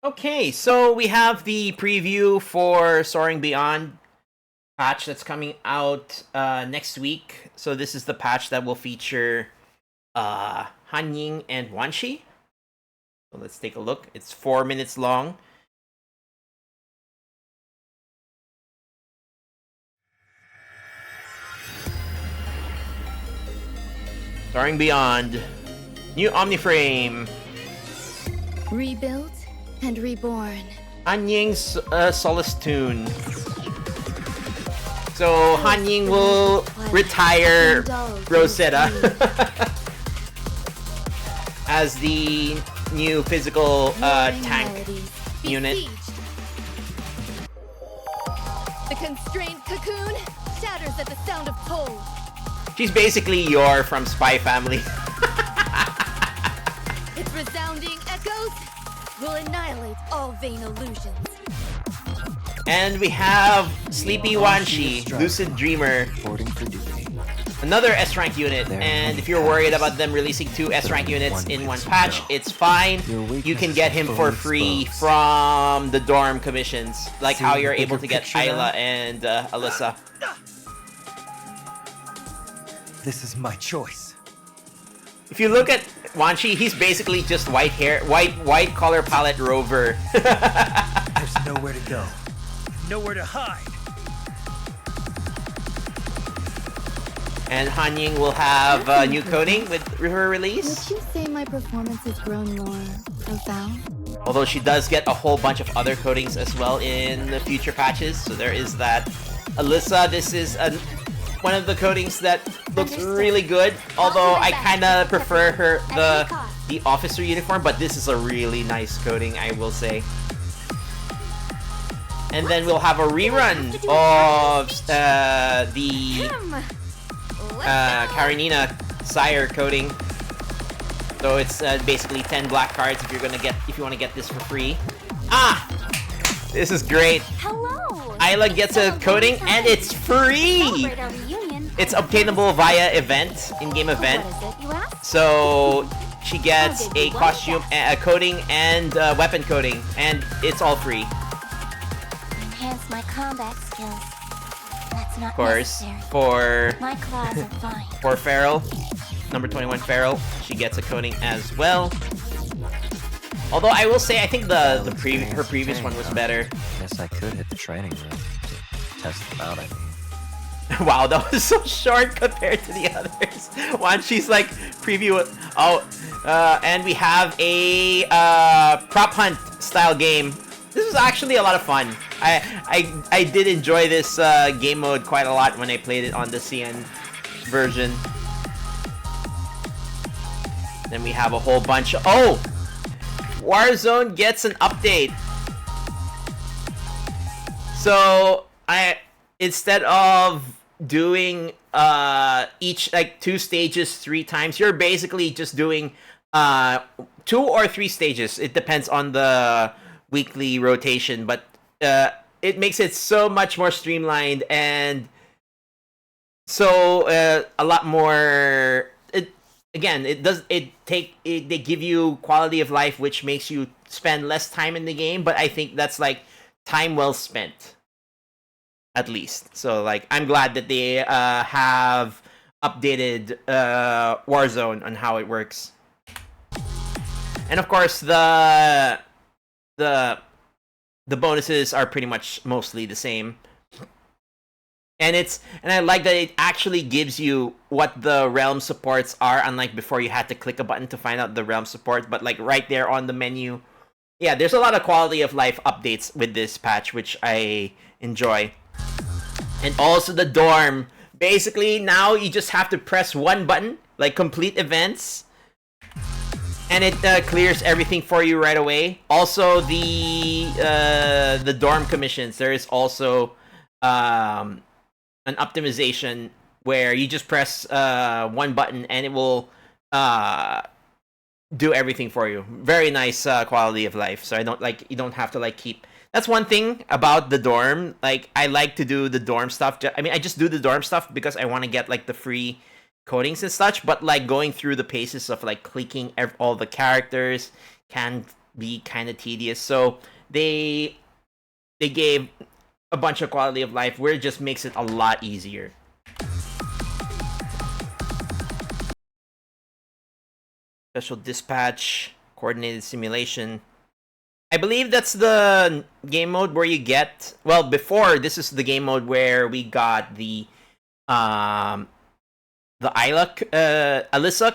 Okay, so we have the preview for Soaring Beyond patch that's coming out next week. So this is the patch that will feature Han Ying and Wan Shi. So let's take a look. It's 4 minutes long. Soaring Beyond, new Omniframe, Rebuilt and reborn. Han Ying's Solace Tune. So Han Ying will retire Rosetta as the new physical tank unit. The constrained cocoon shatters at the sound of toll. She's basically Yor from Spy Family. Its resounding echoes will annihilate all vain illusions. And we have Sleepy Wan Shi, Lucid Dreamer. Another S-rank unit, and if you're worried about them releasing 2 S-rank units in one patch, it's fine. You can get him for free from the dorm commissions, like how you're able to get Ayla and Alyssa. This is my choice. If you look at Wan Shi, he's basically just white hair, white color palette rover. There's nowhere to go, nowhere to hide. And Han Ying will have a new coding with her release. Would you say my performance has grown more profound? Although she does get a whole bunch of other codings as well in the future patches, so there is that. Alyssa, this is one of the codings that looks really good. Although I kind of prefer the officer uniform, but this is a really nice coding, I will say. And then we'll have a rerun of the Karenina Sire coding. So it's basically 10 black cards if you want to get this for free. This is great. Hello. Ayla gets a coding and it's free. It's obtainable via event, in-game event. So she gets a costume, a coding, and weapon coding, and it's all free. Enhance my combat skills. That's not Of course, necessary. for My claws are fine. for Farrell, number 21 Farrell, she gets a coding as well. Although I will say, I think her previous one was better. Guess I could hit the training room to test them out. I mean, Wow, that was so short compared to the others. One, she's like preview. And we have a prop hunt style game. This was actually a lot of fun. I did enjoy this game mode quite a lot when I played it on the CN version. Then we have a whole bunch of... Warzone gets an update. So instead of doing each 2 stages 3 times, you're basically just doing 2 or 3 stages. It depends on the weekly rotation, but it makes it so much more streamlined and so a lot more. They give you quality of life, which makes you spend less time in the game, but I think that's like time well spent, at least. So like I'm glad that they have updated Warzone on how it works. And of course the bonuses are pretty much mostly the same. And I like that it actually gives you what the realm supports are, unlike before you had to click a button to find out the realm support, but like right there on the menu. Yeah, there's a lot of quality of life updates with this patch, which I enjoy. And also the dorm. Basically, now you just have to press one button, like complete events, and it clears everything for you right away. Also, the dorm commissions. There is also an optimization where you just press one button and it will do everything for you. Very nice quality of life. So you don't have to keep. That's one thing about the dorm. Like I like to do the dorm stuff. I just do the dorm stuff because I want to get the free codings and such. But going through the paces of clicking all the characters can be kind of tedious. So they gave a bunch of quality of life where it just makes it a lot easier. Special dispatch, coordinated simulation. I believe that's the game mode where you get, well, before this is the game mode where we got the Alyssa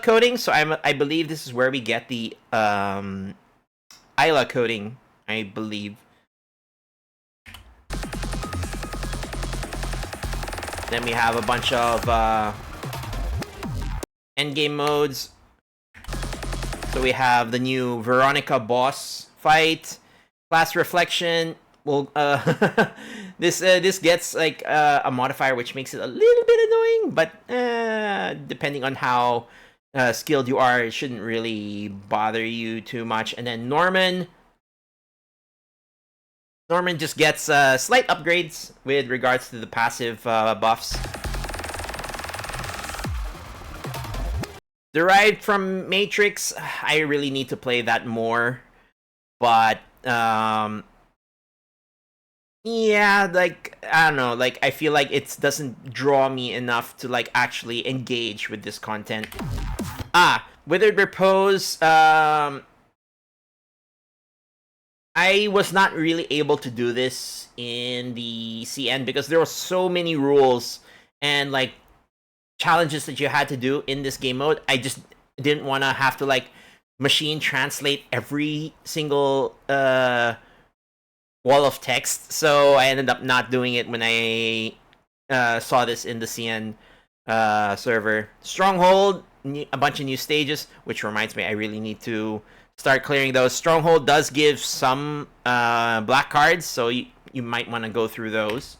coding. So I believe this is where we get the Isla coding, I believe. Then we have a bunch of endgame modes. So we have the new Veronica boss fight, class reflection. Well, this gets like a modifier, which makes it a little bit annoying, but depending on how skilled you are, it shouldn't really bother you too much. And then Norman just gets slight upgrades with regards to the passive buffs. Derived from Matrix, I really need to play that more. But, yeah, like, I don't know, like, I feel like it doesn't draw me enough to, like, actually engage with this content. Withered Repose, I was not really able to do this in the CN because there were so many rules and, like, challenges that you had to do in this game mode. I just didn't want to have to, like, machine translate every single wall of text, so I ended up not doing it when I saw this in the CN server. Stronghold, a bunch of new stages, which reminds me, I really need to start clearing those. Stronghold does give some black cards, so you might want to go through those.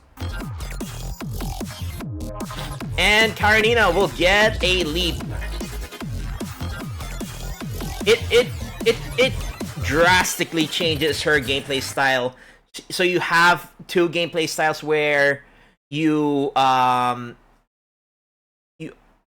And Karenina will get a leap. It drastically changes her gameplay style. So you have two gameplay styles where you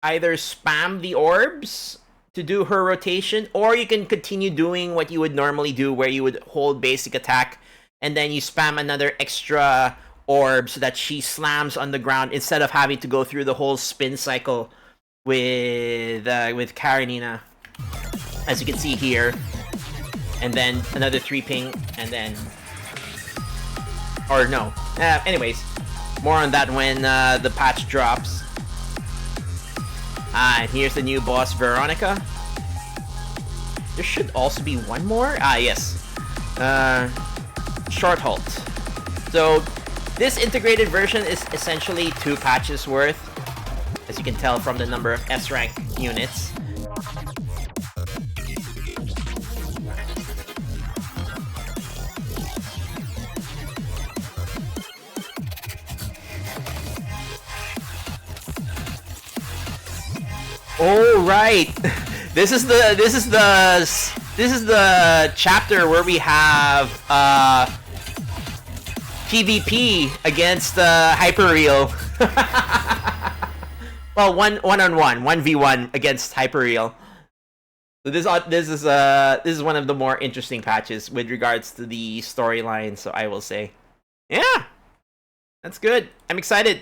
either spam the orbs to do her rotation, or you can continue doing what you would normally do, where you would hold basic attack and then you spam another extra orb so that she slams on the ground instead of having to go through the whole spin cycle with Karenina, as you can see here. And then another 3 ping, and then, or no. Anyways, more on that when the patch drops. And here's the new boss, Veronica. There should also be one more. Yes. Short Halt. So this integrated version is essentially 2 patches worth, as you can tell from the number of S-rank units. Oh right, this is the chapter where we have PvP against Hyperreal. Well, 1v1 against Hyperreal. So this is one of the more interesting patches with regards to the storyline. So I will say, yeah, that's good. I'm excited.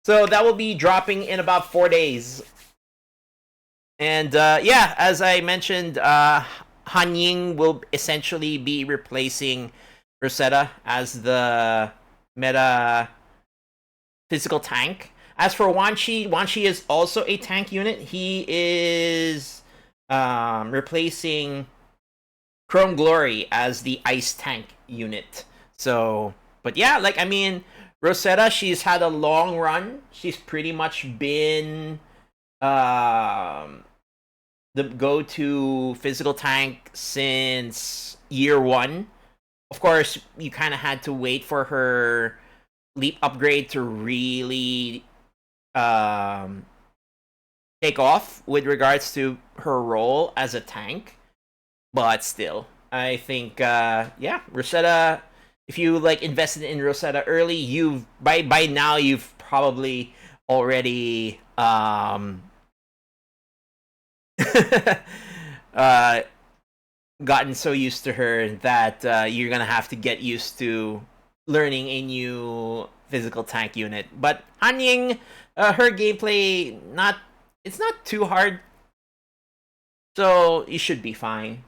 So that will be dropping in about 4 days. And yeah, as I mentioned, Han Ying will essentially be replacing Rosetta as the meta physical tank. As for Wan Chi is also a tank unit. He is replacing Chrome Glory as the ice tank unit. So, but yeah, like, I mean, Rosetta, she's had a long run. She's pretty much been the go-to physical tank since year 1. Of course, you kind of had to wait for her leap upgrade to really take off with regards to her role as a tank. But still, I think, yeah, Rosetta, if you like invested in Rosetta early, you've by now you've probably already gotten so used to her that you're gonna have to get used to learning a new physical tank unit. But Hanying, her gameplay it's not too hard, so you should be fine.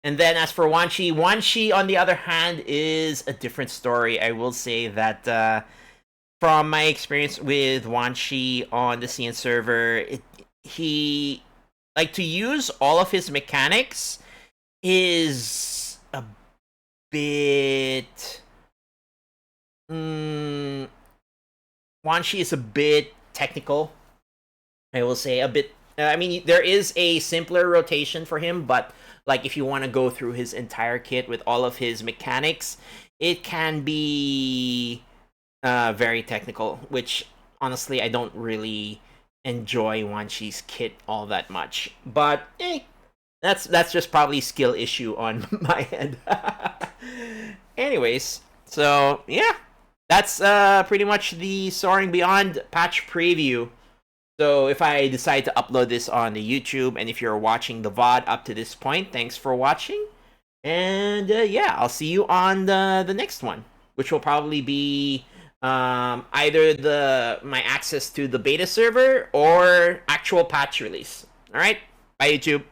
And then as for Wan Shi on the other hand is a different story. I will say that from my experience with Wan Shi on the CN server, he like to use all of his mechanics is a bit. Wan Shi is a bit technical. I will say a bit. I mean, there is a simpler rotation for him, but like if you want to go through his entire kit with all of his mechanics, it can be very technical. Which honestly, I don't really enjoy Wan Shi's kit all that much. But that's just probably skill issue on my end. Anyways, so yeah, that's pretty much the Soaring Beyond patch preview. So if I decide to upload this on the YouTube, and if you're watching the VOD up to this point, thanks for watching. And yeah, I'll see you on the next one, which will probably be either my access to the beta server or actual patch release. All right, bye YouTube.